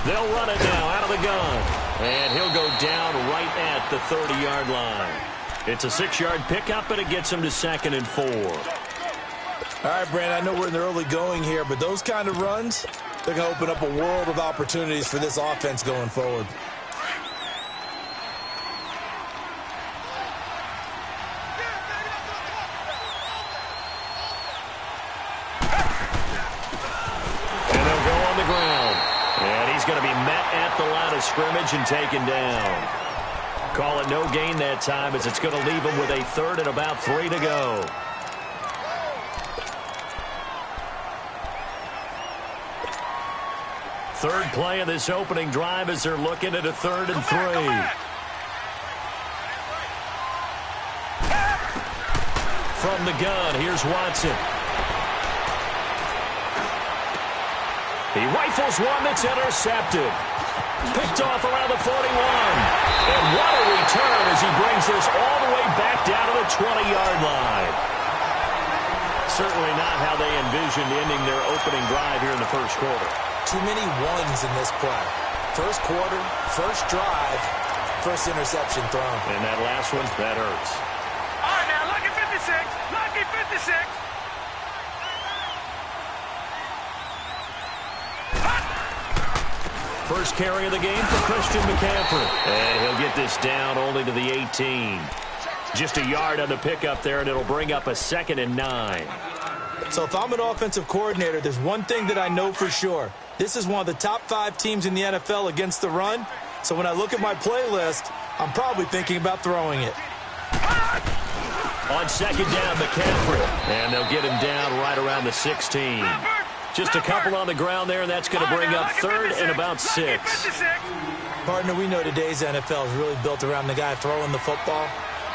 They'll run it now out of the gun. And he'll go down right at the 30-yard line. It's a 6-yard pickup, and it gets him to 2nd and 4. All right, Brandon, I know we're in the early going here, but those kind of runs, they're going to open up a world of opportunities for this offense going forward. And they'll go on the ground. And he's going to be met at the line of scrimmage and taken down. Call it no gain that time, as it's going to leave him with a 3rd and about 3 to go. Third play of this opening drive as they're looking at a 3rd and 3. From the gun, here's Watson. He rifles one that's intercepted. Picked off around the 41. And what a return as he brings this all the way back down to the 20-yard line. Certainly not how they envisioned ending their opening drive here in the first quarter. Too many ones in this play. First quarter, first drive, first interception thrown. And that last one, that hurts. All right, now, lucky 56. Lucky 56. First carry of the game for Christian McCaffrey. And he'll get this down only to the 18. Just a yard on the pickup there, and it'll bring up a 2nd and 9. So if I'm an offensive coordinator, there's one thing that I know for sure. This is one of the top 5 teams in the NFL against the run. So when I look at my playlist, I'm probably thinking about throwing it. On 2nd down, McCaffrey. And they'll get him down right around the 16. Just a couple on the ground there, and that's going to bring up 3rd and about 6. Partner, we know today's NFL is really built around the guy throwing the football.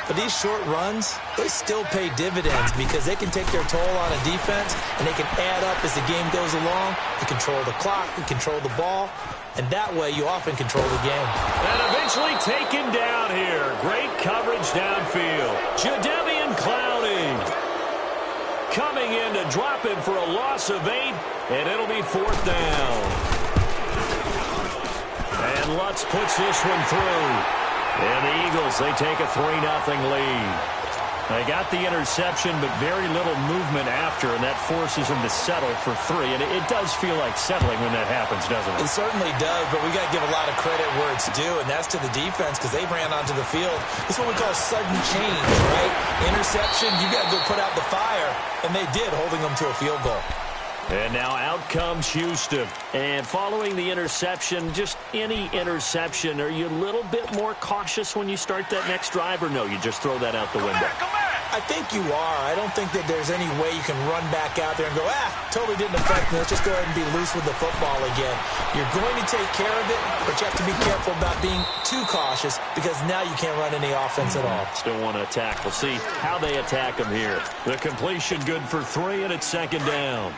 But these short runs, they still pay dividends because they can take their toll on a defense, and they can add up as the game goes along. You control the clock, you control the ball, and that way you often control the game. And eventually taken down here. Great coverage downfield. Jadeveon Clowney coming in to drop him for a loss of 8, and it'll be 4th down. And Lutz puts this one through. And the Eagles, they take a 3-0 lead. They got the interception, but very little movement after, and that forces them to settle for 3. And it does feel like settling when that happens, doesn't it? It certainly does, but we got to give a lot of credit where it's due, and that's to the defense because they ran onto the field. This is what we call sudden change, right? Interception, you got to go put out the fire, and they did, holding them to a field goal. And now out comes Houston. And following the interception, just any interception, are you a little bit more cautious when you start that next drive, or no, you just throw that out the window? I think you are. I don't think that there's any way you can run back out there and go, totally didn't affect me. Let's just go ahead and be loose with the football again. You're going to take care of it, but you have to be careful about being too cautious because now you can't run any offense at all. Still want to attack. We'll see how they attack them here. The completion good for 3, and it's 2nd down.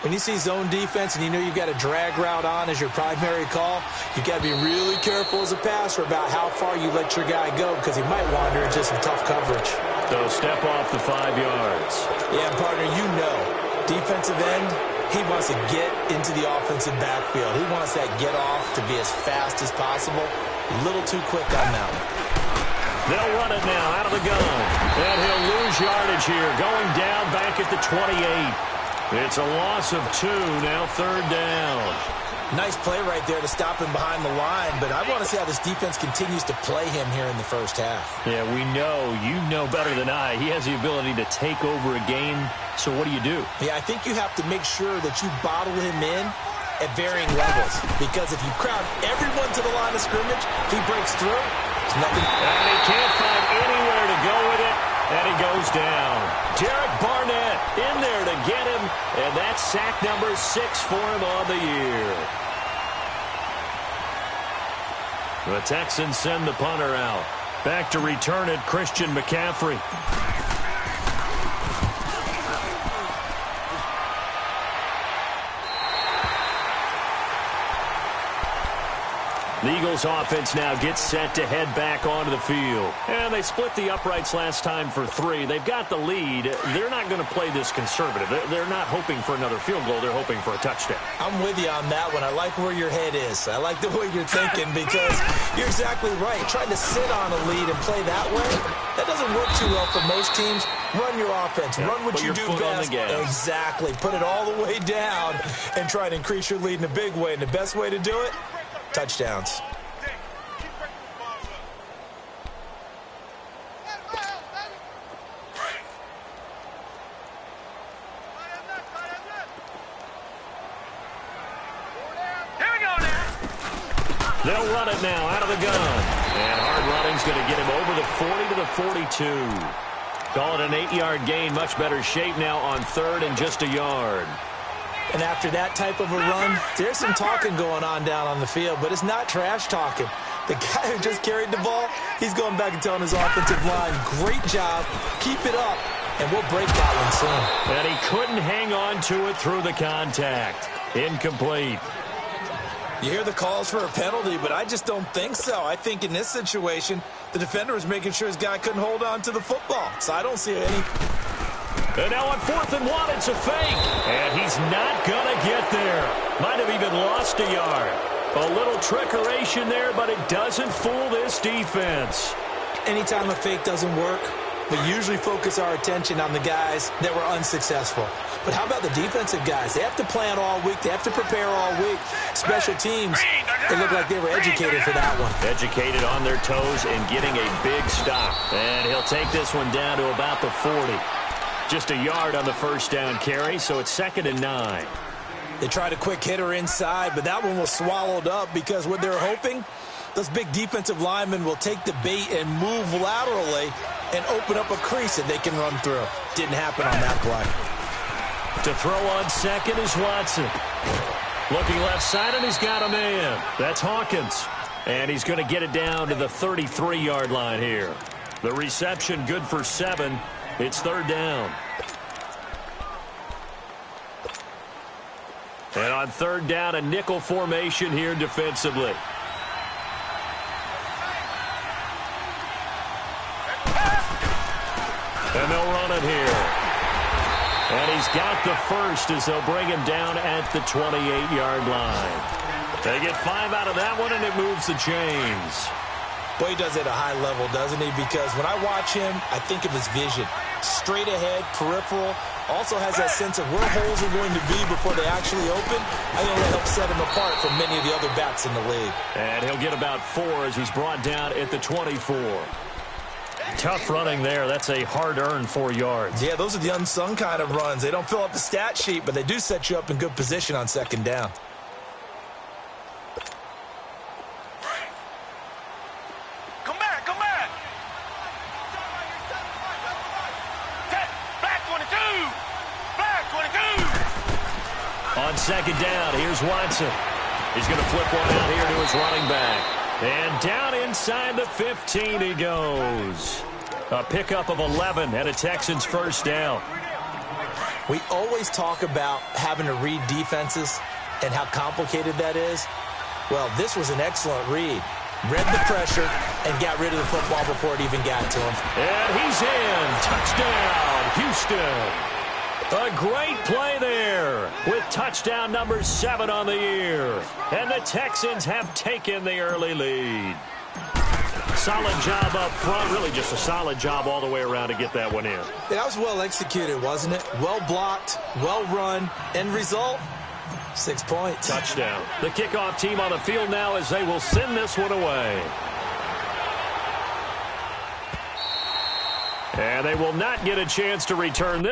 When you see zone defense and you know you've got a drag route on as your primary call, you've got to be really careful as a passer about how far you let your guy go because he might wander into some tough coverage. So step off the 5 yards. Yeah, partner, you know, defensive end, he wants to get into the offensive backfield. He wants that get off to be as fast as possible. A little too quick on that one. They'll run it now out of the gun. And he'll lose yardage here, going down back at the 28. It's a loss of 2, now 3rd down. Nice play right there to stop him behind the line, but I want to see how this defense continues to play him here in the first half. Yeah, we know, you know better than I, he has the ability to take over a game, so what do you do? Yeah, I think you have to make sure that you bottle him in at varying levels, because if you crowd everyone to the line of scrimmage, if he breaks through, there's nothing. And he can't find anywhere to go with it. And he goes down. Derek Barnett in there to get him. And that's sack number 6 for him on the year. The Texans send the punter out. Back to return it, Christian McCaffrey. The Eagles offense now gets set to head back onto the field. And they split the uprights last time for 3. They've got the lead. They're not going to play this conservative. They're not hoping for another field goal. They're hoping for a touchdown. I'm with you on that one. I like where your head is. I like the way you're thinking because you're exactly right. Trying to sit on a lead and play that way, that doesn't work too well for most teams. Run your offense. Yeah, run what you do best. Exactly. Put it all the way down and try to increase your lead in a big way. And the best way to do it, touchdowns. They'll run it now out of the gun. And hard running's going to get him over the 40 to the 42. Call it an 8-yard gain. Much better shape now on 3rd and just a yard. And after that type of a run, there's some talking going on down on the field, but it's not trash talking. The guy who just carried the ball, he's going back and telling his offensive line, great job, keep it up, and we'll break that one soon. And he couldn't hang on to it through the contact. Incomplete. You hear the calls for a penalty, but I just don't think so. I think in this situation, the defender was making sure his guy couldn't hold on to the football. So I don't see any. And now on 4th and 1, it's a fake. And he's not going to get there. Might have even lost a yard. A little trickeration there, but it doesn't fool this defense. Anytime a fake doesn't work, we usually focus our attention on the guys that were unsuccessful. But how about the defensive guys? They have to plan all week. They have to prepare all week. Special teams, they look like they were educated for that one. Educated on their toes and getting a big stop. And he'll take this one down to about the 40. Just a yard on the first down carry, so it's 2nd and 9. They tried a quick hitter inside, but that one was swallowed up because what they're hoping, those big defensive linemen will take the bait and move laterally and open up a crease that they can run through. Didn't happen on that play. To throw on 2nd is Watson. Looking left side, and he's got a man. That's Hawkins. And he's going to get it down to the 33-yard line here. The reception good for 7. It's 3rd down. And on 3rd down, a nickel formation here defensively. And they'll run it here. And he's got the first as they'll bring him down at the 28-yard line. They get 5 out of that one, and it moves the chains. Boy, he does it at a high level, doesn't he? Because when I watch him, I think of his vision. Straight ahead, peripheral. Also has that sense of where holes are going to be before they actually open. I think that helps set him apart from many of the other backs in the league. And he'll get about 4 as he's brought down at the 24. Tough running there. That's a hard-earned 4 yards. Yeah, those are the unsung kind of runs. They don't fill up the stat sheet, but they do set you up in good position on 2nd down. Come back, come back. Black 22. Black 22. On 2nd down, here's Watson. He's going to flip one out here to his running back. And down inside the 15 he goes. A pickup of 11 and a Texans first down. We always talk about having to read defenses and how complicated that is. Well, this was an excellent read. Read the pressure and got rid of the football before it even got to him. And he's in. Touchdown, Houston. A great play there with touchdown number 7 on the year. And the Texans have taken the early lead. Solid job up front. Really just a solid job all the way around to get that one in. Yeah, that was well executed, wasn't it? Well blocked, well run. End result, 6 points. Touchdown. The kickoff team on the field now as they will send this one away. And they will not get a chance to return this.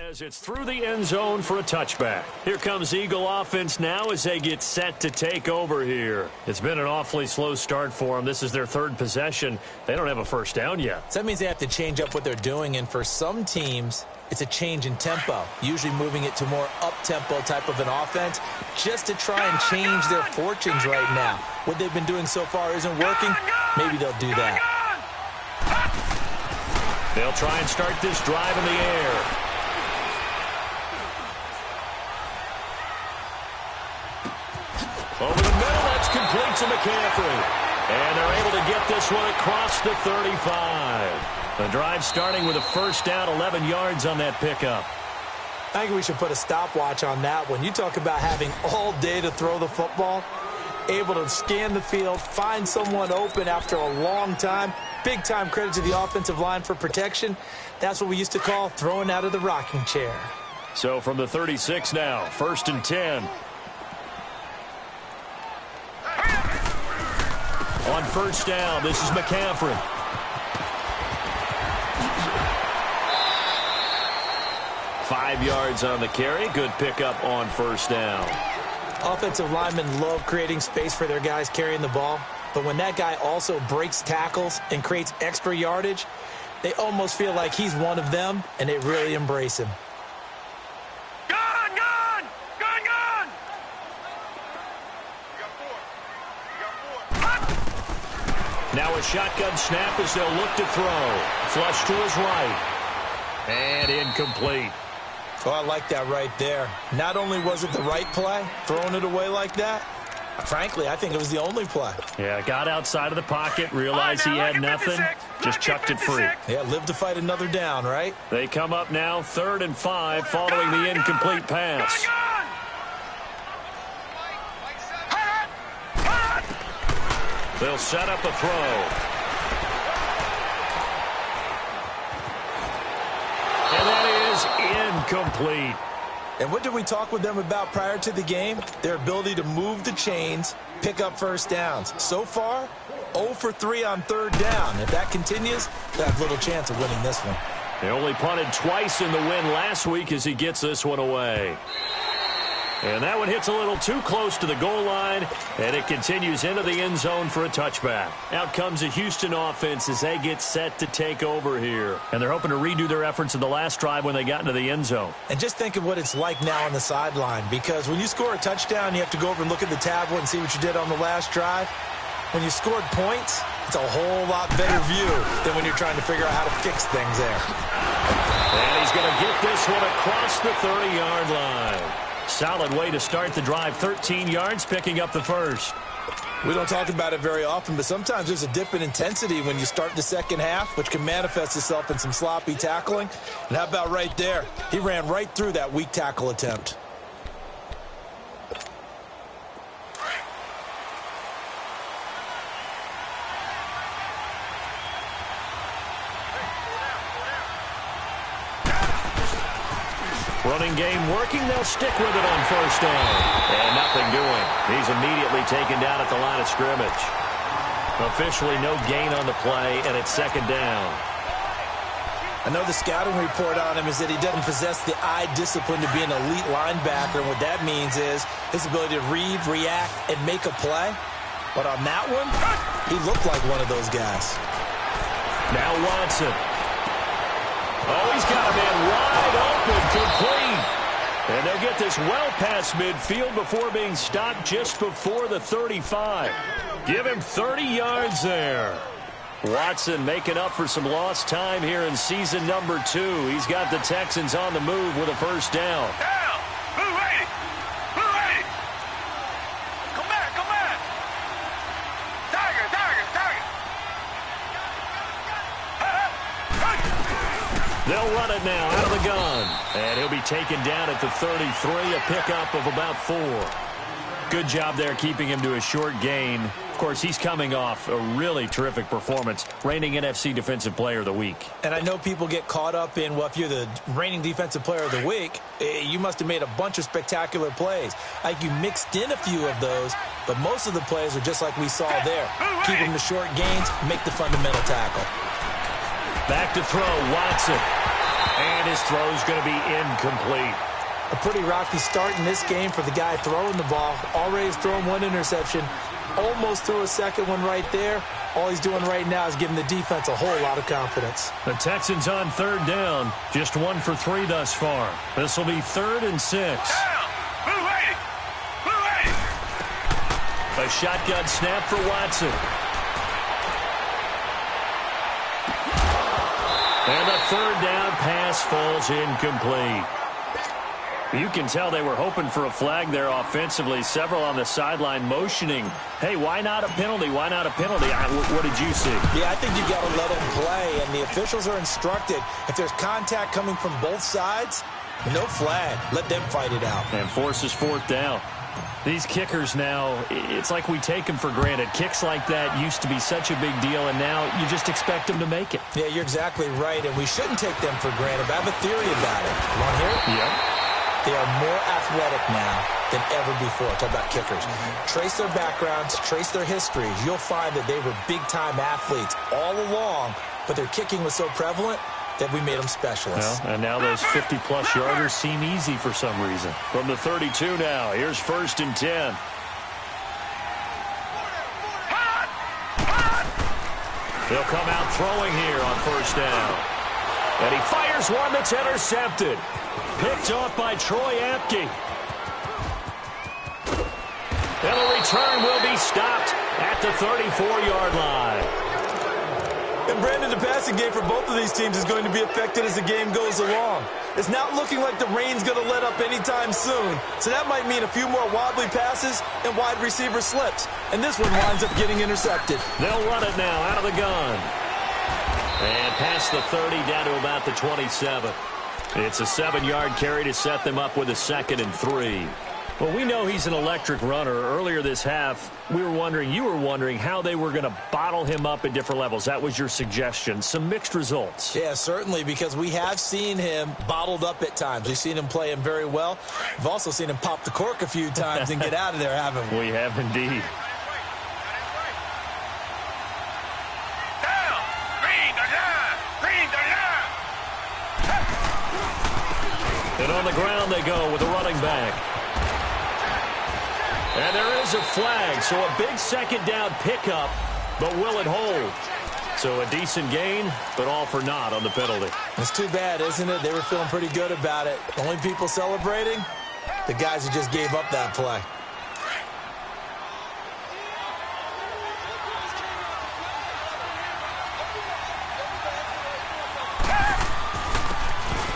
As it's through the end zone for a touchback. Here comes Eagle offense now as they get set to take over here. It's been an awfully slow start for them. This is their third possession. They don't have a first down yet. So that means they have to change up what they're doing, and for some teams, it's a change in tempo, usually moving it to more up-tempo type of an offense just to try and change their fortunes right now. What they've been doing so far isn't working. Maybe they'll do that. They'll try and start this drive in the air. Over the middle, that's complete to McCaffrey. And they're able to get this one across the 35. The drive starting with a first down, 11 yards on that pickup. I think we should put a stopwatch on that one. You talk about having all day to throw the football, able to scan the field, find someone open after a long time. Big-time credit to the offensive line for protection. That's what we used to call throwing out of the rocking chair. So from the 36 now, 1st and 10. On first down, this is McCaffrey. Five yards on the carry. Good pickup on first down. Offensive linemen love creating space for their guys carrying the ball. But when that guy also breaks tackles and creates extra yardage, they almost feel like he's one of them, and they really embrace him. Now a shotgun snap as they'll look to throw. Flush to his right. And incomplete. Oh, I like that right there. Not only was it the right play, throwing it away like that, frankly, I think it was the only play. Yeah, got outside of the pocket, realized he had nothing, just chucked it free. Yeah, live to fight another down, right? They come up now 3rd and 5 following the incomplete pass. They'll set up a throw. And that is incomplete. And what did we talk with them about prior to the game? Their ability to move the chains, pick up first downs. So far, 0 for 3 on 3rd down. If that continues, they have little chance of winning this one. They only punted twice in the win last week as he gets this one away. And that one hits a little too close to the goal line, and it continues into the end zone for a touchback. Out comes the Houston offense as they get set to take over here. And they're hoping to redo their efforts in the last drive when they got into the end zone. And just think of what it's like now on the sideline, because when you score a touchdown, you have to go over and look at the tablet and see what you did on the last drive. When you scored points, it's a whole lot better view than when you're trying to figure out how to fix things there. And he's going to get this one across the 30-yard line. Solid way to start the drive. 13 yards, picking up the first. We don't talk about it very often, but sometimes there's a dip in intensity when you start the second half, which can manifest itself in some sloppy tackling. And how about right there? He ran right through that weak tackle attempt. Running game working. They'll stick with it on first down. And nothing doing. He's immediately taken down at the line of scrimmage. Officially no gain on the play, and it's 2nd down. I know the scouting report on him is that he doesn't possess the eye discipline to be an elite linebacker, and what that means is his ability to read, react, and make a play. But on that one, he looked like one of those guys. Now Watson. Oh, he's got a man wide open, complete. And they'll get this well past midfield before being stopped just before the 35. Give him 30 yards there. Watson making up for some lost time here in season number 2. He's got the Texans on the move with a first down. Down! Move ready! Move ready! Come back, come back! Tiger, tiger, tiger! They'll run it now out of the gun. And he'll be taken down at the 33, a pickup of about 4. Good job there keeping him to a short gain. Of course, he's coming off a really terrific performance, reigning NFC Defensive Player of the Week. And I know people get caught up in, well, if you're the reigning Defensive Player of the Week, you must have made a bunch of spectacular plays. Like you mixed in a few of those, but most of the plays are just like we saw there. Keep them to short gains, make the fundamental tackle. Back to throw, Watson. And his throw's going to be incomplete. A pretty rocky start in this game for the guy throwing the ball. Already has thrown one interception. Almost threw a second one right there. All he's doing right now is giving the defense a whole lot of confidence. The Texans on third down. Just 1 for 3 thus far. This will be 3rd and 6. A shotgun snap for Watson. And the 3rd down pass falls incomplete. You can tell they were hoping for a flag there offensively. Several on the sideline motioning. Hey, why not a penalty? Why not a penalty? What did you see? Yeah, I think you got to let them play, and the officials are instructed. If there's contact coming from both sides, no flag. Let them fight it out. And forces 4th down. These kickers now, it's like we take them for granted. Kicks like that used to be such a big deal, and now you just expect them to make it. Yeah, you're exactly right, and we shouldn't take them for granted. But I have a theory about it. You want to hear it? Yeah. They are more athletic now than ever before. Talk about kickers. Trace their backgrounds, trace their histories. You'll find that they were big-time athletes all along, but their kicking was so prevalent that we made them specialists. Well, and now those 50-plus yarders seem easy for some reason. From the 32 now, here's 1st and 10. He'll come out throwing here on 1st down. And he fires one that's intercepted. Picked off by Troy Apke. And the return will be stopped at the 34-yard line. And Brandon, the passing game for both of these teams is going to be affected as the game goes along. It's not looking like the rain's going to let up anytime soon. So that might mean a few more wobbly passes and wide receiver slips. And this one winds up getting intercepted. They'll run it now out of the gun. And past the 30 down to about the 27. It's a 7-yard carry to set them up with a 2nd and 3. Well, we know he's an electric runner. Earlier this half, you were wondering how they were going to bottle him up at different levels. That was your suggestion. Some mixed results. Yeah, certainly, because we have seen him bottled up at times. We've seen him play him very well. We've also seen him pop the cork a few times and get out of there, haven't we? We have indeed. And on the ground they go with a running back. And there is a flag, so a big 2nd down pickup, but will it hold? So a decent gain, but all for naught on the penalty. It's too bad, isn't it? They were feeling pretty good about it. The only people celebrating, the guys who just gave up that play.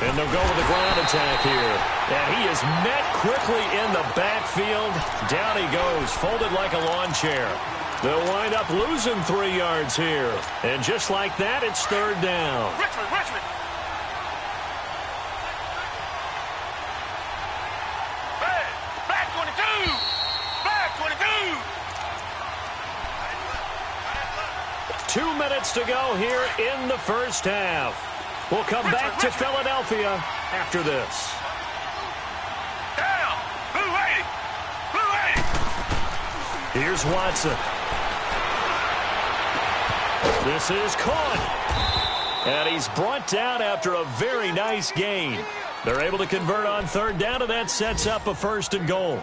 And they'll go with the ground attack here. And he is met quickly in the backfield. Down he goes, folded like a lawn chair. They'll wind up losing 3 yards here. And just like that, it's 3rd down. Richmond. Back 22. Back 22. 2 minutes to go here in the 1st half. We'll come back to Philadelphia after this. Down. Blue 80. Here's Watson. This is caught. And he's brought down after a very nice gain. They're able to convert on 3rd down, and that sets up a 1st and goal.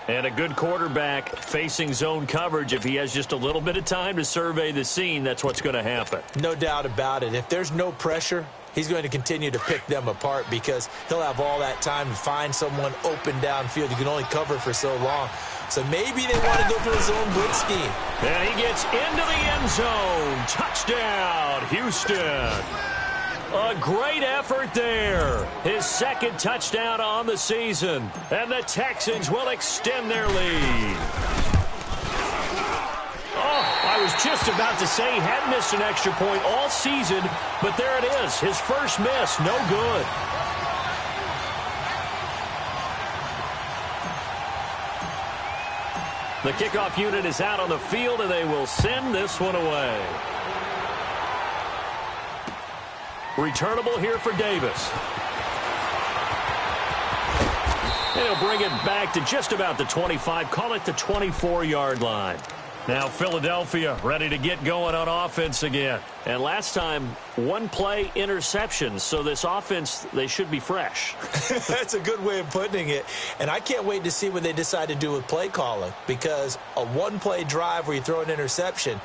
And a good quarterback facing zone coverage. If he has just a little bit of time to survey the scene, that's what's going to happen. No doubt about it. If there's no pressure, he's going to continue to pick them apart because he'll have all that time to find someone open downfield. You can only cover for so long. So maybe they want to go for a zone blitz scheme. And he gets into the end zone. Touchdown, Houston. A great effort there. His 2nd touchdown on the season. And the Texans will extend their lead. Oh, I was just about to say he hadn't missed an extra point all season, but there it is. His first miss, no good. The kickoff unit is out on the field, and they will send this one away. Returnable here for Davis. And he'll bring it back to just about the 25, call it the 24-yard line. Now Philadelphia ready to get going on offense again. And last time, one play interception. So this offense, they should be fresh. That's a good way of putting it. And I can't wait to see what they decide to do with play calling, because a one-play drive where you throw an interception,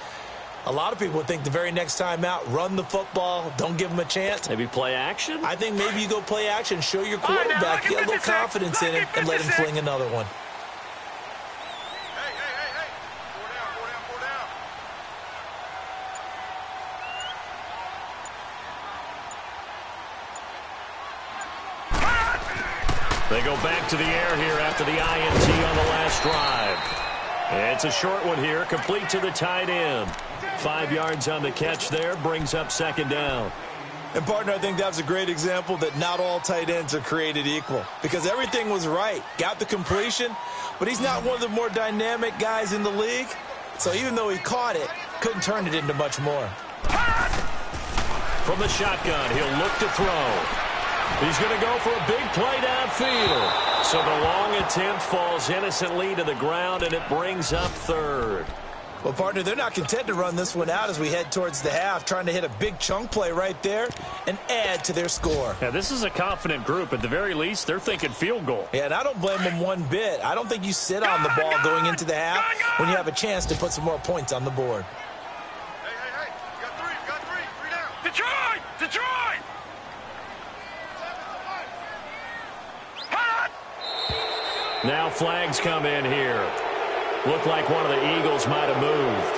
a lot of people would think the very next time out, run the football, don't give them a chance. Maybe play action? I think maybe you go play action, show your quarterback, get a little confidence in him, and let him fling another one. They go back to the air here after the INT on the last drive. It's a short one here, complete to the tight end. 5 yards on the catch there, brings up second down. And, partner, I think that's a great example that not all tight ends are created equal, because everything was right. Got the completion, but he's not one of the more dynamic guys in the league. So even though he caught it, couldn't turn it into much more. From the shotgun, he'll look to throw. He's going to go for a big play downfield. So the long attempt falls innocently to the ground, and it brings up third. Well, partner, they're not content to run this one out as we head towards the half, trying to hit a big chunk play right there and add to their score. Yeah, this is a confident group. At the very least, they're thinking field goal. Yeah, and I don't blame them one bit. I don't think you sit on the ball going into the half when you have a chance to put some more points on the board. Hey. You got three. Three down. Detroit! Now flags come in here. Looked like one of the Eagles might have moved.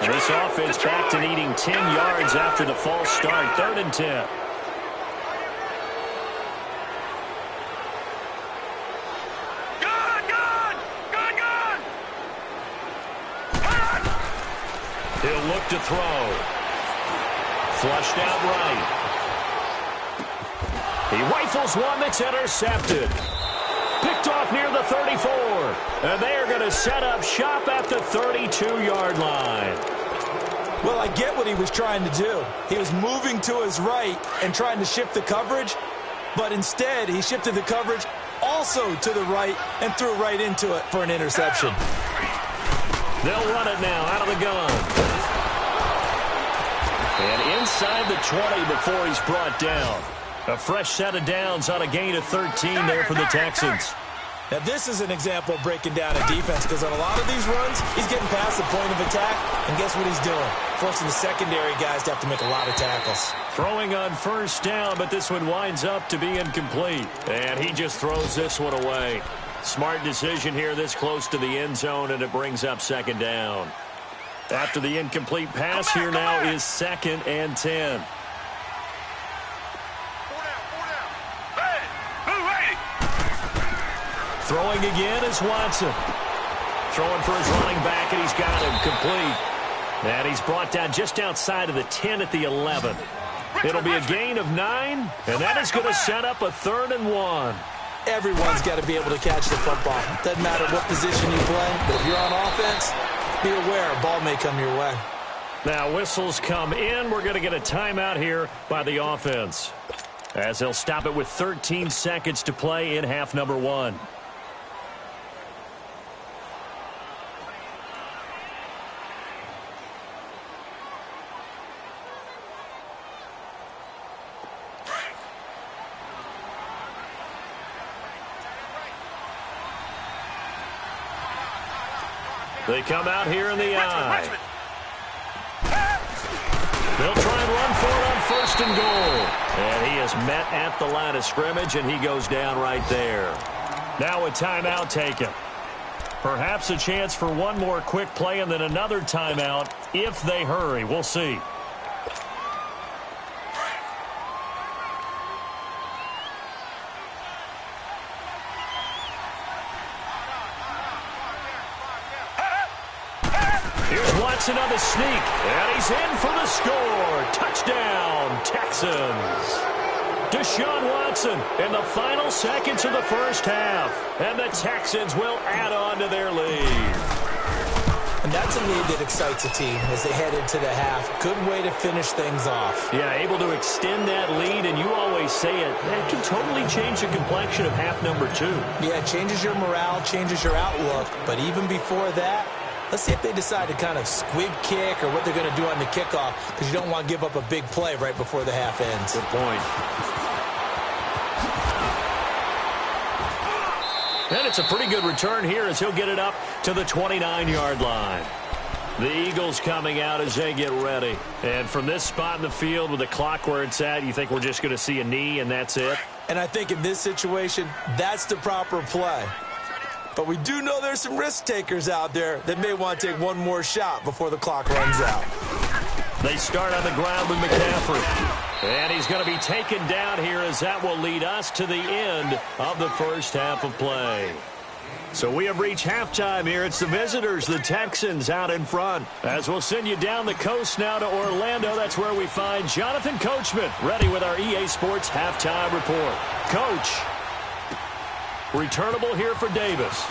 And this offense back to needing 10 yards after the false start. 3rd and 10. He'll look to throw. Flushed out right. He rifles one that's intercepted. Picked off near the 34. And they are going to set up shop at the 32-yard line. Well, I get what he was trying to do. He was moving to his right and trying to shift the coverage, but instead he shifted the coverage also to the right and threw right into it for an interception. They'll run it now out of the gun. And inside the 20 before he's brought down. A fresh set of downs on a gain of 13 there for the Texans. Now, this is an example of breaking down a defense, because on a lot of these runs, he's getting past the point of attack, and guess what he's doing? Forcing the secondary guys to have to make a lot of tackles. Throwing on first down, but this one winds up to be incomplete. And he just throws this one away. Smart decision here this close to the end zone, and it brings up second down. After the incomplete pass, here now is 2nd and 10. Throwing again is Watson. Throwing for his running back, and he's got him complete. And he's brought down just outside of the 10 at the 11. It'll be a gain of 9, and that is going to set up a 3rd and 1. Everyone's got to be able to catch the football. Doesn't matter what position you play, but if you're on offense, be aware a ball may come your way. Now whistles come in. We're going to get a timeout here by the offense, as they'll stop it with 13 seconds to play in half number 1. They come out here in the eye. They'll try and run for it on 1st and goal. And he is met at the line of scrimmage, and he goes down right there. Now a timeout taken. Perhaps a chance for one more quick play and then another timeout if they hurry. We'll see. On the sneak, and he's in for the score. Touchdown, Texans. Deshaun Watson in the final seconds of the first half, and the Texans will add on to their lead. And that's a lead that excites a team as they head into the half. Good way to finish things off. Yeah, able to extend that lead, and you always say it, that can totally change the complexion of half number 2. Yeah, it changes your morale, changes your outlook. But even before that, let's see if they decide to kind of squib kick or what they're going to do on the kickoff, because you don't want to give up a big play right before the half ends. Good point. And it's a pretty good return here as he'll get it up to the 29-yard line. The Eagles coming out as they get ready. And from this spot in the field with the clock where it's at, you think we're just going to see a knee and that's it? And I think in this situation, that's the proper play. But we do know there's some risk takers out there that may want to take one more shot before the clock runs out. They start on the ground with McCaffrey. And he's going to be taken down here as that will lead us to the end of the first half of play. So we have reached halftime here. It's the visitors, the Texans, out in front. As we'll send you down the coast now to Orlando, that's where we find Jonathan Coachman, ready with our EA Sports halftime report. Coach, returnable here for Davis.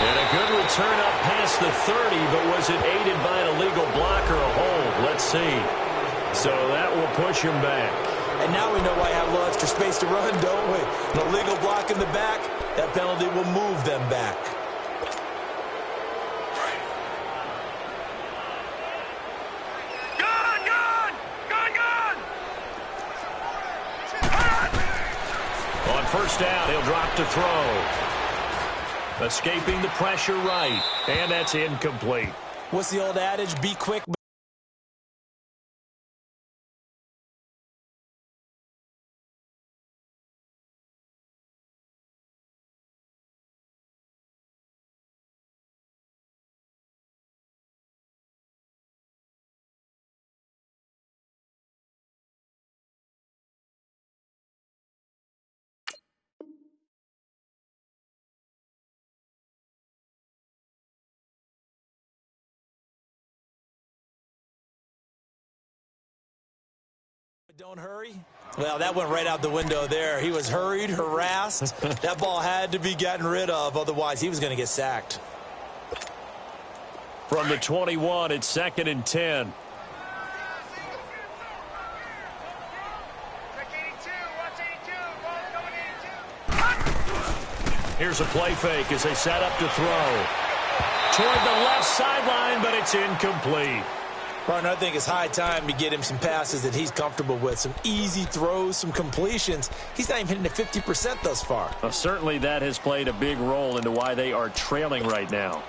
And a good return up past the 30, but was it aided by an illegal block or a hold? Let's see. So that will push him back. And now we know why I have a little extra space to run, don't we? An illegal block in the back, that penalty will move them back. Gun, gun! Gun, gun! On first down, he'll drop to throw. Escaping the pressure right, and that's incomplete. What's the old adage? Be quick. Don't hurry. Well, that went right out the window there. He was hurried, harassed. That ball had to be gotten rid of, otherwise he was going to get sacked. From the 21, it's 2nd and 10. Here's a play fake as they set up to throw. Toward the left sideline, but it's incomplete. Partner, I think it's high time to get him some passes that he's comfortable with. Some easy throws, some completions. He's not even hitting at 50% thus far. Well, certainly that has played a big role into why they are trailing right now.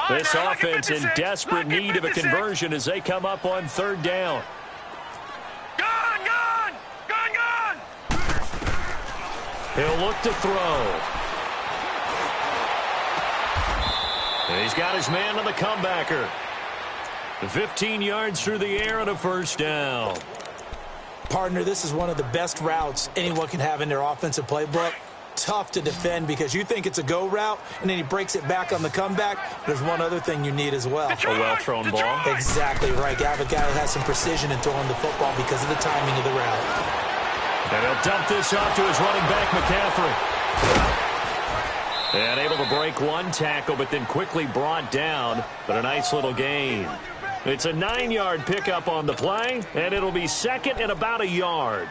This offense in desperate need of a conversion as they come up on 3rd down. Gun, gun! Gun, gun! He'll look to throw. And he's got his man on the comebacker. 15 yards through the air and a first down. Partner, this is one of the best routes anyone can have in their offensive playbook. Tough to defend because you think it's a go route, and then he breaks it back on the comeback. There's one other thing you need as well. A well-thrown ball. Exactly right. You have a guy who has some precision in throwing the football because of the timing of the route. And he'll dump this off to his running back, McCaffrey. And able to break one tackle, but then quickly brought down. But a nice little gain. It's a 9-yard pickup on the play, and it'll be 2nd and about a yard.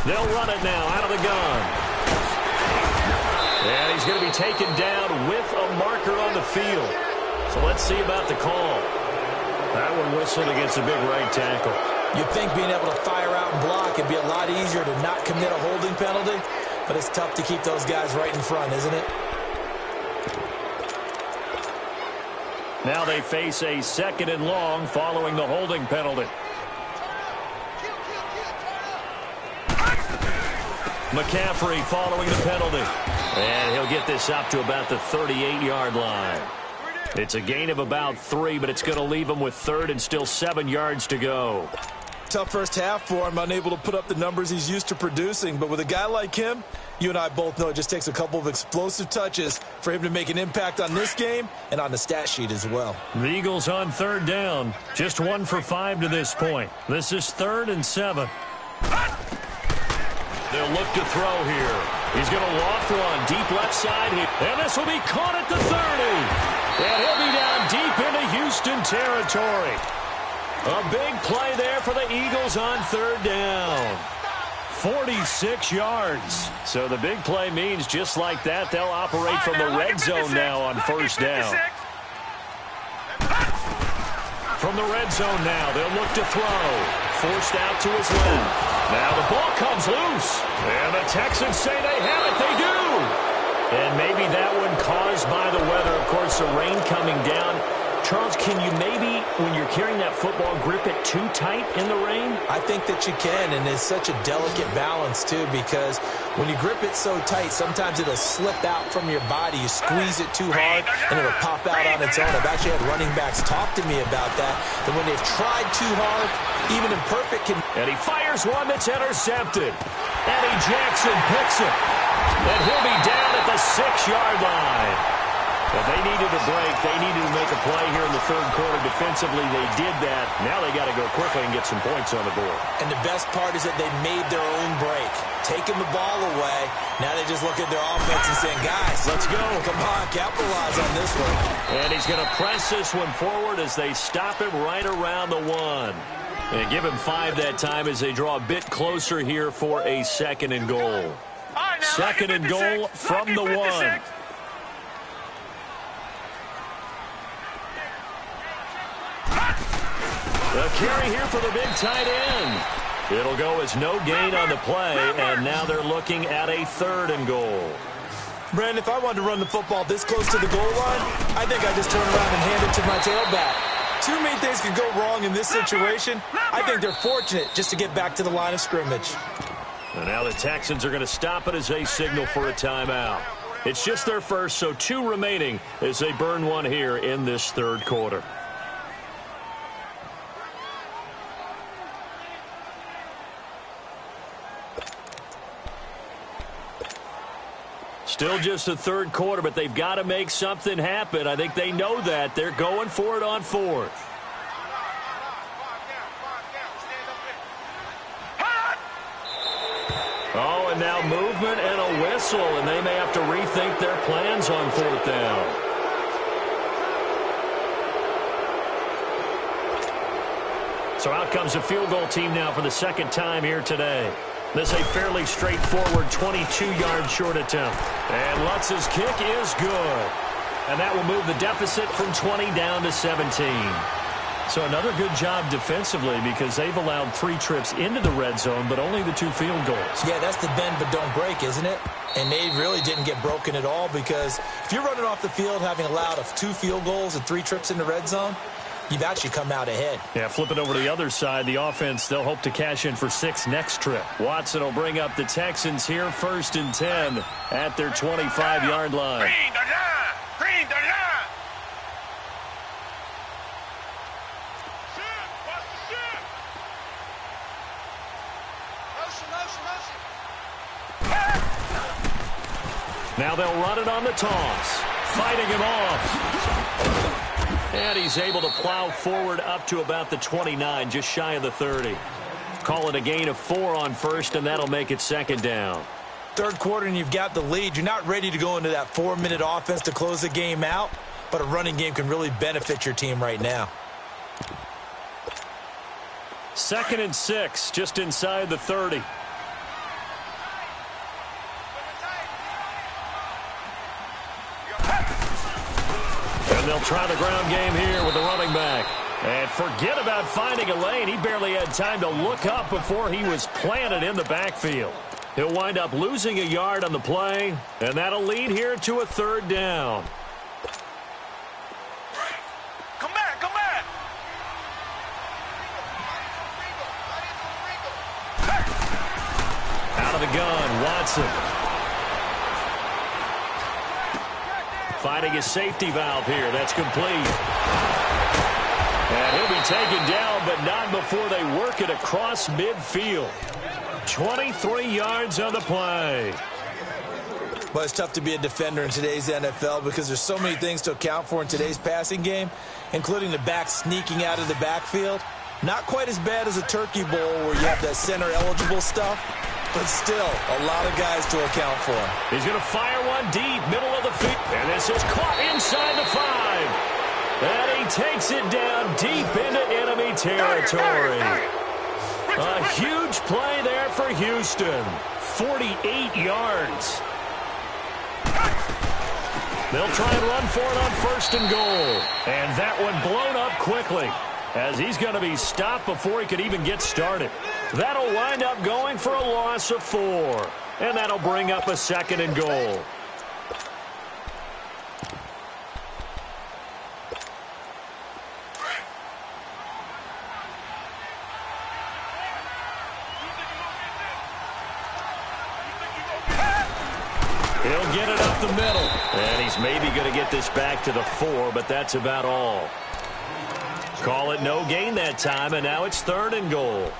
They'll run it now out of the gun. And he's going to be taken down with a marker on the field. So let's see about the call. That one whistled against a big right tackle. You'd think being able to fire out and block it'd be a lot easier to not commit a holding penalty, but it's tough to keep those guys right in front, isn't it? Now they face a 2nd and long following the holding penalty. McCaffrey following the penalty. And he'll get this up to about the 38-yard line. It's a gain of about 3, but it's going to leave him with 3rd and still 7 yards to go. Tough first half for him, unable to put up the numbers he's used to producing. But with a guy like him, you and I both know it just takes a couple of explosive touches for him to make an impact on this game and on the stat sheet as well. The Eagles on third down. Just 1 for 5 to this point. This is 3rd and 7. They'll look to throw here. He's going to loft one deep left side here. And this will be caught at the 30. And he'll be down deep into Houston territory. A big play there for the Eagles on third down. 46 yards. So the big play means just like that, they'll operate from the red zone now on first down. From the red zone now, they'll look to throw. Forced out to his left. Now the ball comes loose. And the Texans say they have it. They do. And maybe that one caused by the weather. Of course, the rain coming down. Charles, can you maybe, when you're carrying that football, grip it too tight in the rain? I think that you can, and it's such a delicate balance, too, because when you grip it so tight, sometimes it'll slip out from your body. You squeeze it too hard, and it'll pop out on its own. I've actually had running backs talk to me about that when they've tried too hard, even imperfect can... And he fires one that's intercepted. Eddie Jackson picks it. And he'll be down at the 6-yard line. But they needed a break. They needed to make a play here in the third quarter. Defensively, they did that. Now they got to go quickly and get some points on the board. And the best part is that they made their own break. Taking the ball away. Now they just look at their offense and saying, guys, let's go. Come on, capitalize on this one. And he's going to press this one forward as they stop him right around the 1. And give him 5 that time as they draw a bit closer here for a 2nd and goal. 2nd and goal from the 1. The carry here for the big tight end. It'll go as no gain on the play, and now they're looking at a 3rd and goal. Brandon, if I wanted to run the football this close to the goal line, I think I just turn around and hand it to my tailback. Too many things could go wrong in this situation. I think they're fortunate just to get back to the line of scrimmage. And now the Texans are going to stop it as they signal for a timeout. It's just their first, so 2 remaining as they burn one here in this third quarter. Still just the third quarter, but they've got to make something happen. I think they know that. They're going for it on 4th. Oh, and now movement and a whistle, and they may have to rethink their plans on 4th down. So out comes the field goal team now for the 2nd time here today. This is a fairly straightforward 22-yard short attempt. And Lutz's kick is good. And that will move the deficit from 20 down to 17. So another good job defensively because they've allowed 3 trips into the red zone, but only the 2 field goals. Yeah, that's the bend but don't break, isn't it? And they really didn't get broken at all because if you're running off the field having allowed 2 field goals and 3 trips in the red zone, you've actually come out ahead. Yeah, flip it over to the other side. The offense, they'll hope to cash in for 6 next trip. Watson will bring up the Texans here 1st and 10 at their 25-yard line. Green the line! Green the line! Now they'll run it on the toss. Fighting him off. And he's able to plow forward up to about the 29, just shy of the 30. Call it a gain of 4 on 1st, and that'll make it 2nd down. Third quarter, and you've got the lead. You're not ready to go into that 4-minute offense to close the game out, but a running game can really benefit your team right now. 2nd and 6, just inside the 30. And they'll try the ground game here with the running back. And forget about finding a lane. He barely had time to look up before he was planted in the backfield. He'll wind up losing a yard on the play, and that'll lead here to a 3rd down. Come back, come back! Out of the gun, Watson. Finding his safety valve here. That's complete. And he'll be taken down, but not before they work it across midfield. 23 yards on the play. But it's tough to be a defender in today's NFL because there's so many things to account for in today's passing game, including the back sneaking out of the backfield. Not quite as bad as a turkey bowl where you have that center-eligible stuff, but still a lot of guys to account for. He's going to fire one deep, middle of the field. And this is caught inside the 5. And he takes it down deep into enemy territory. A huge play there for Houston. 48 yards. They'll try and run for it on 1st and goal. And that one blown up quickly as he's going to be stopped before he could even get started. That'll wind up going for a loss of 4. And that'll bring up a 2nd and goal. He'll get it up the middle. And he's maybe going to get this back to the 4, but that's about all. Call it no gain that time, and now it's 3rd and goal.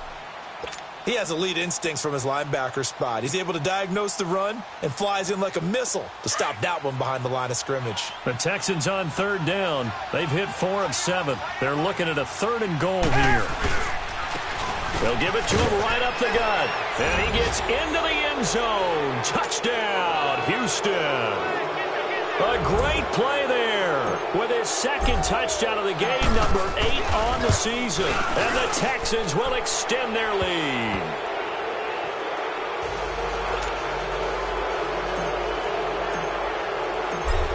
He has elite instincts from his linebacker spot. He's able to diagnose the run and flies in like a missile to stop that one behind the line of scrimmage. The Texans on 3rd down. They've hit 4 of 7. They're looking at a 3rd and goal here. They'll give it to him right up the gut. And he gets into the end zone. Touchdown, Houston. A great play there with his 2nd touchdown of the game, number 8 on the season. And the Texans will extend their lead.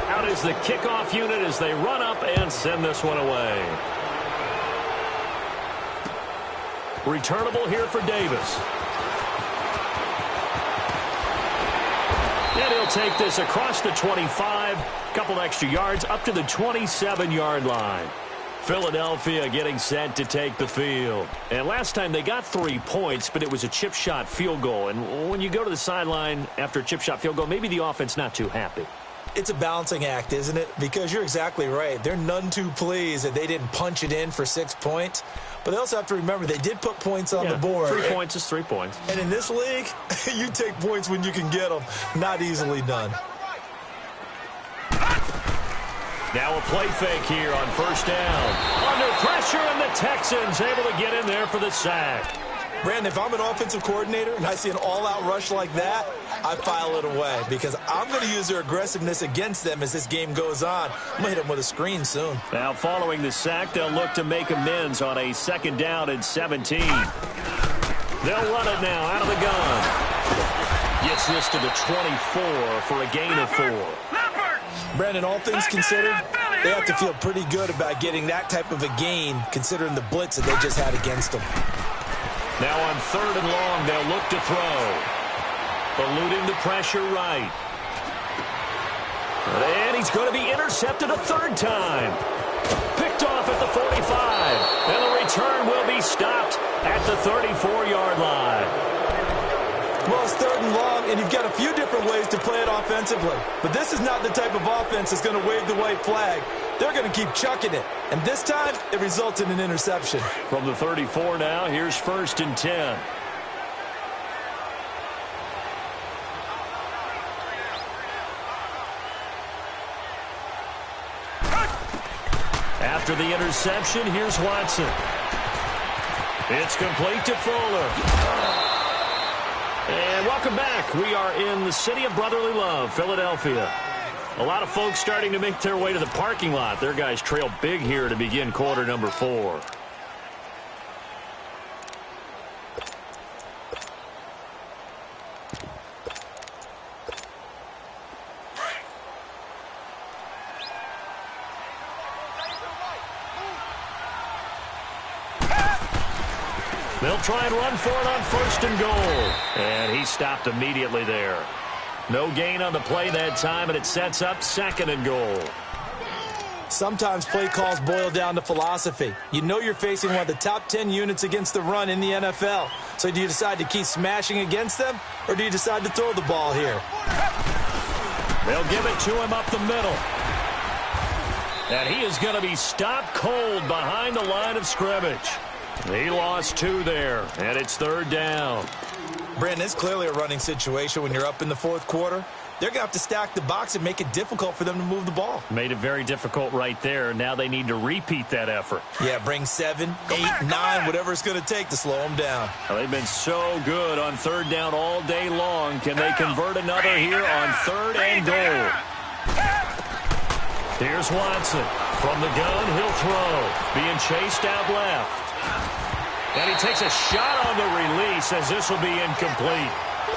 Out is the kickoff unit as they run up and send this one away. Returnable here for Davis. And he'll take this across the 25, couple extra yards up to the 27-yard line. Philadelphia getting set to take the field. And last time they got 3 points, but it was a chip shot field goal. And when you go to the sideline after a chip shot field goal, maybe the offense not too happy. It's a balancing act, isn't it? Because you're exactly right. They're none too pleased that they didn't punch it in for 6 points. But they also have to remember they did put points on the board. 3 points is 3 points. And in this league, you take points when you can get them. Not easily done. Now a play fake here on 1st down. Under pressure, and the Texans able to get in there for the sack. Brandon, if I'm an offensive coordinator and I see an all-out rush like that, I file it away because I'm going to use their aggressiveness against them as this game goes on. I'm going to hit them with a screen soon. Now following the sack, they'll look to make amends on a 2nd down and 17. They'll run it now out of the gun. Gets this to the 24 for a gain of 4. Brandon, all things considered, they have to feel pretty good about getting that type of a gain considering the blitz that they just had against them. Now on 3rd and long, they'll look to throw. Eluding the pressure right. And he's going to be intercepted a 3rd time. Picked off at the 45. And the return will be stopped at the 34-yard line. Well, it's 3rd and long, and you've got a few different ways to play it offensively. But this is not the type of offense that's going to wave the white flag. They're going to keep chucking it. And this time, it results in an interception. From the 34 now, here's 1st and 10. After the interception, here's Watson. It's complete to Fuller. And welcome back. We are in the city of brotherly love, Philadelphia. A lot of folks starting to make their way to the parking lot. Their guys trail big here to begin quarter number 4. They'll try and run for it on 1st and goal. And he stopped immediately there. No gain on the play that time, and it sets up 2nd and goal. Sometimes play calls boil down to philosophy. You know you're facing one of the top 10 units against the run in the NFL. So do you decide to keep smashing against them, or do you decide to throw the ball here? They'll give it to him up the middle. And he is going to be stopped cold behind the line of scrimmage. He lost 2 there, and it's 3rd down. Brandon, it's clearly a running situation when you're up in the 4th quarter. They're going to have to stack the box and make it difficult for them to move the ball. Made it very difficult right there. Now they need to repeat that effort. Yeah, bring 7, 8, 9, whatever it's going to take to slow them down. Well, they've been so good on 3rd down all day long. Can they convert another here on 3rd and goal? Here's Watson. From the gun, he'll throw. Being chased out left. And he takes a shot on the release as this will be incomplete.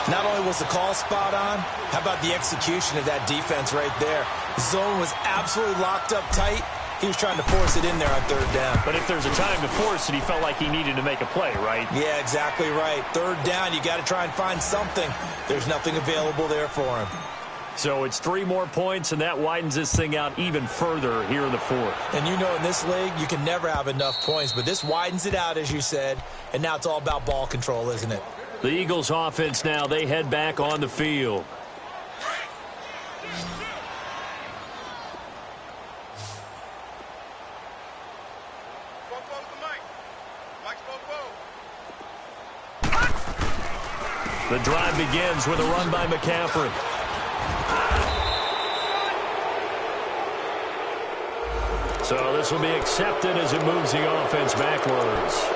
Not only was the call spot on, how about the execution of that defense right there? Zone was absolutely locked up tight. He was trying to force it in there on 3rd down. But if there's a time to force it, he felt like he needed to make a play, right? Yeah, exactly right. 3rd down, you got to try and find something. There's nothing available there for him. So it's 3 more points, and that widens this thing out even further here in the 4th. And you know in this league, you can never have enough points, but this widens it out, as you said, and now it's all about ball control, isn't it? The Eagles offense now, they head back on the field. The drive begins with a run by McCaffrey. So this will be accepted as it moves the offense backwards.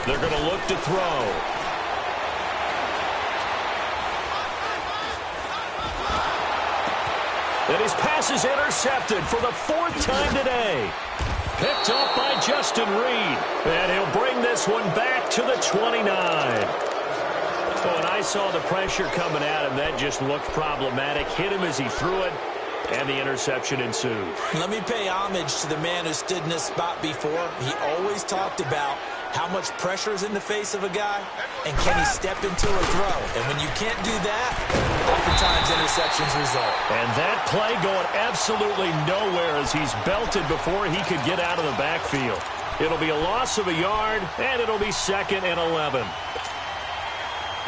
They're going to look to throw. And his pass is intercepted for the 4th time today. Picked off by Justin Reed. And he'll bring this one back to the 29. When I saw the pressure coming at him, that just looked problematic. Hit him as he threw it, and the interception ensued. Let me pay homage to the man who stood in this spot before. He always talked about how much pressure is in the face of a guy, and can he step into a throw? And when you can't do that, oftentimes interceptions result. And that play going absolutely nowhere as he's belted before he could get out of the backfield. It'll be a loss of a yard, and it'll be 2nd and 11.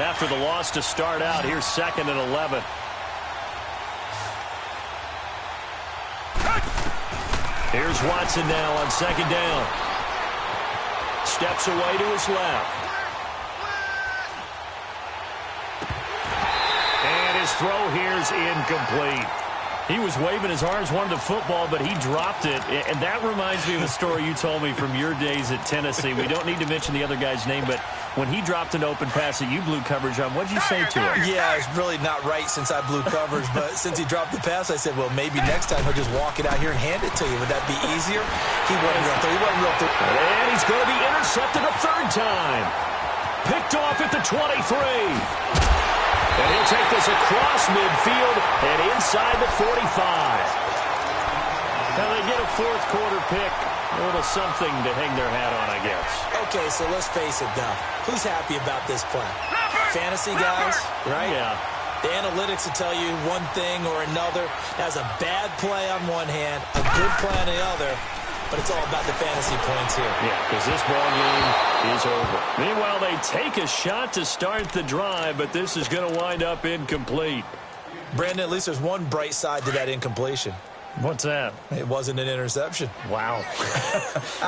After the loss to start out, here's 2nd and 11. Here's Watson now on 2nd down. Steps away to his left. And his throw here is incomplete. He was waving his arms, wanted the football, but he dropped it. And that reminds me of a story you told me from your days at Tennessee. We don't need to mention the other guy's name, but when he dropped an open pass that you blew coverage on, what did you say to him? Yeah, it's really not right since I blew coverage, but since he dropped the pass, I said, well, maybe next time he'll just walk it out here and hand it to you. Would that be easier? He wasn't real through. And he's going to be intercepted a 3rd time. Picked off at the 23. And he'll take this across midfield and inside the 45. Now they get a 4th quarter pick. A little something to hang their hat on, I guess. Okay, so let's face it, though. Who's happy about this play? Fantasy guys, right? Yeah. The analytics will tell you one thing or another. That's a bad play on one hand, a good play on the other. But it's all about the fantasy points here. Yeah, because this ball game is over. Meanwhile, they take a shot to start the drive, but this is going to wind up incomplete. Brandon, at least there's one bright side to that incompletion. What's that? It wasn't an interception. Wow.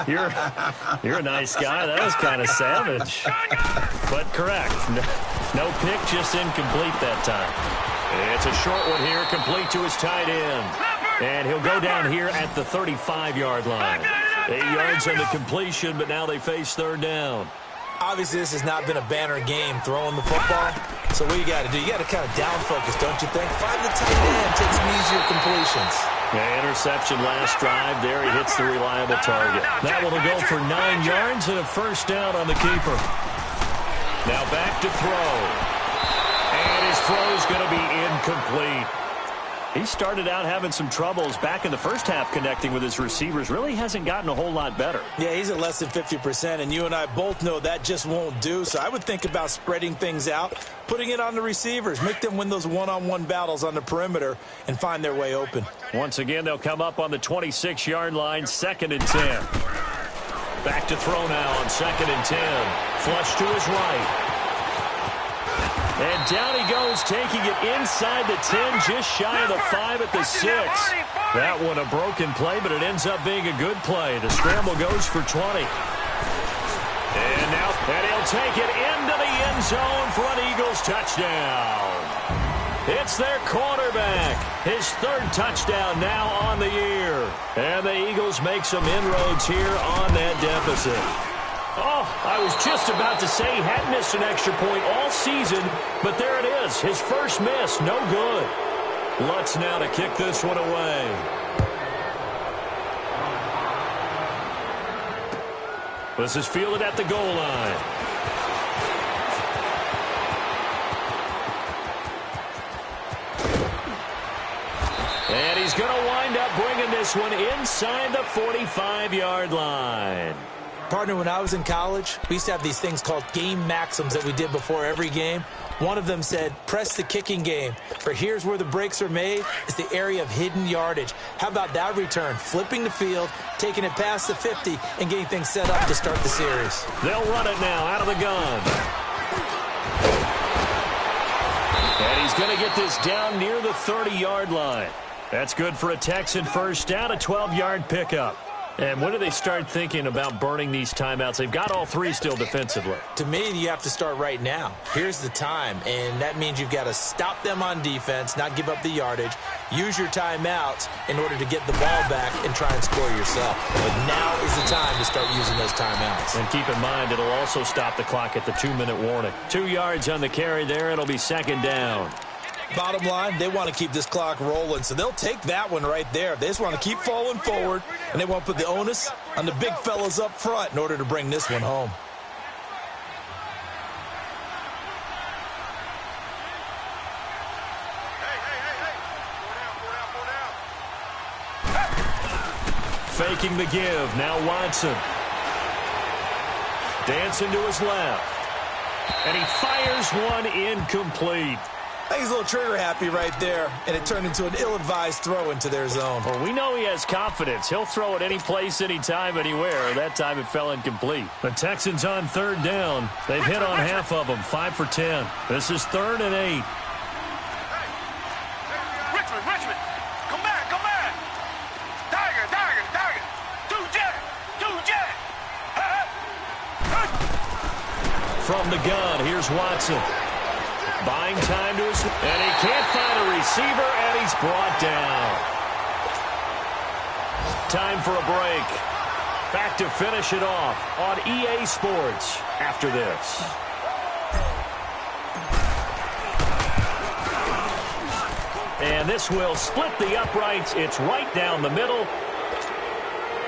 You're a nice guy. That was kind of savage. But correct. No pick, just incomplete that time. It's a short one here, complete to his tight end. And he'll go down here at the 35-yard line. 8 yards on the completion, but now they face 3rd down. Obviously, this has not been a banner game throwing the football. So what you got to do, you got to kind of down focus, don't you think? Find the tight end, take some easier completions. Yeah, interception last drive. There he hits the reliable target. That one will go for 9 yards and a 1st down on the keeper. Now back to throw. And his throw is going to be incomplete. He started out having some troubles back in the first half connecting with his receivers. Really hasn't gotten a whole lot better. Yeah, he's at less than 50%, and you and I both know that just won't do. So I would think about spreading things out, putting it on the receivers, make them win those one-on-one battles on the perimeter and find their way open. Once again, they'll come up on the 26-yard line, 2nd and 10. Back to throw now on 2nd and 10. Flush to his right. And down he goes, taking it inside the 10, just shy of the 5 at the 6. That one a broken play, but it ends up being a good play. The scramble goes for 20. And he'll take it into the end zone for an Eagles touchdown. It's their quarterback. His 3rd touchdown now on the year. And the Eagles make some inroads here on that deficit. Oh, I was just about to say he hadn't missed an extra point all season, but there it is. His first miss, no good. Lutz now to kick this one away. This is fielded at the goal line. And he's going to wind up bringing this one inside the 45-yard line. Partner, when I was in college, we used to have these things called game maxims that we did before every game. One of them said, press the kicking game. For here's where the breaks are made. It's the area of hidden yardage. How about that return? Flipping the field, taking it past the 50, and getting things set up to start the series. They'll run it now out of the gun. And he's going to get this down near the 30-yard line. That's good for a Texan first down, a 12-yard pickup. And when do they start thinking about burning these timeouts? They've got all 3 still defensively. To me, you have to start right now. Here's the time, and that means you've got to stop them on defense, not give up the yardage, use your timeouts in order to get the ball back and try and score yourself. But now is the time to start using those timeouts. And keep in mind, it'll also stop the clock at the 2-minute warning. 2 yards on the carry there. It'll be 2nd down. Bottom line, they want to keep this clock rolling, so they'll take that one right there. They just want to keep falling forward, and they want to put the onus on the big fellas up front in order to bring this one home. Faking the give. Now Watson. Dancing to his left. And he fires one incomplete. I think he's a little trigger happy right there, and it turned into an ill-advised throw into their zone. Well, we know he has confidence. He'll throw it any place, anytime, anywhere. That time it fell incomplete. The Texans on 3rd down. They've hit on half of them, 5 for 10. This is 3rd and 8. Richmond, come back. Tiger. Two jet. From the gun, here's Watson. Buying time to his... And he can't find a receiver, and he's brought down. Time for a break. Back to finish it off on EA Sports after this. And this will split the uprights. It's right down the middle.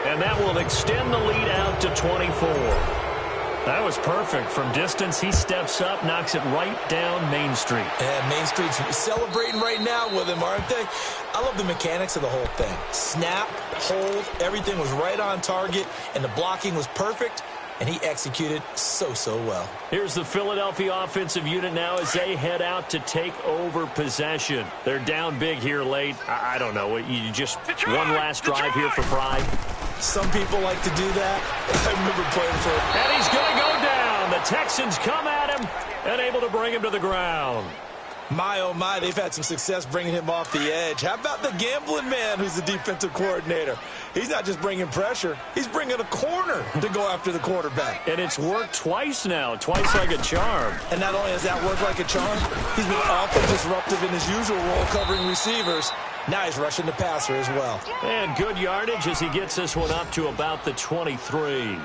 And that will extend the lead out to 24. That was perfect. From distance, he steps up, knocks it right down Main Street. And Main Street's celebrating right now with him, aren't they? I love the mechanics of the whole thing. Snap, hold, everything was right on target, and the blocking was perfect, and he executed so well. Here's the Philadelphia offensive unit now as they head out to take over possession. They're down big here late. I don't know. You just one last drive here for pride. Some people like to do that. I remember playing for him. And he's going to go down. The Texans come at him and able to bring him to the ground. My, oh my, they've had some success bringing him off the edge. How about the gambling man who's the defensive coordinator? He's not just bringing pressure. He's bringing a corner to go after the quarterback. And it's worked twice now, twice like a charm. And not only has that worked like a charm, he's been awful disruptive in his usual role covering receivers. Now he's rushing the passer as well. And good yardage as he gets this one up to about the 23.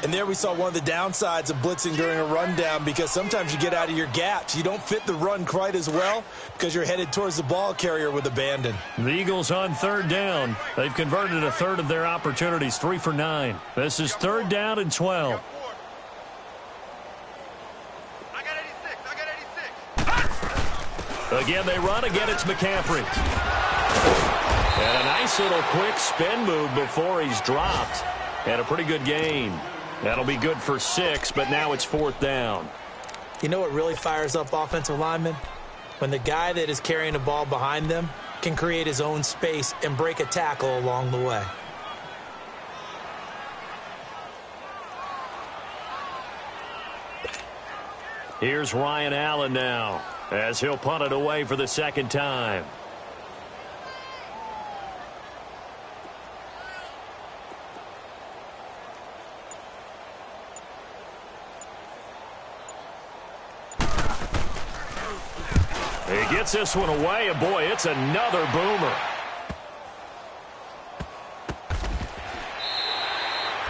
And there we saw one of the downsides of blitzing during a rundown, because sometimes you get out of your gaps. You don't fit the run quite as well because you're headed towards the ball carrier with abandon. The Eagles on 3rd down. They've converted a third of their opportunities, 3 for 9. This is 3rd down and 12. I got 86. Again, they run. Again, it's McCaffrey. And a nice little quick spin move before he's dropped. And a pretty good gain. That'll be good for 6, but now it's 4th down. You know what really fires up offensive linemen? When the guy that is carrying the ball behind them can create his own space and break a tackle along the way. Here's Ryan Allen now, as he'll punt it away for the second time. He gets this one away, and boy, it's another boomer.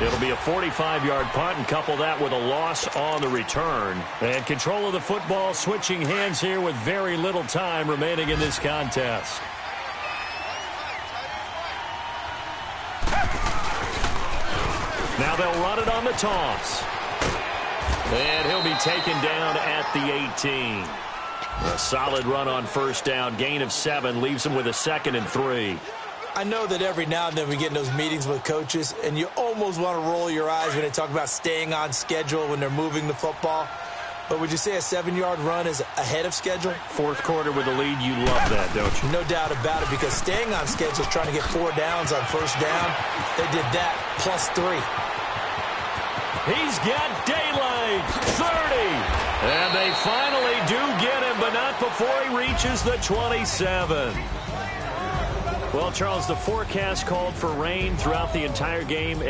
It'll be a 45-yard punt, and couple that with a loss on the return. And control of the football switching hands here with very little time remaining in this contest. Now they'll run it on the toss. And he'll be taken down at the 18. A solid run on first down. Gain of 7 leaves him with a 2nd and 3. I know that every now and then we get in those meetings with coaches, and you almost want to roll your eyes when they talk about staying on schedule when they're moving the football. But would you say a 7-yard run is ahead of schedule? Fourth quarter with the lead, you love that, don't you? No doubt about it, because staying on schedule is trying to get 4 downs on first down. They did that plus 3. He's got daylight. 30. And they finally do get him, but not before he reaches the 27. Well, Charles, the forecast called for rain throughout the entire game.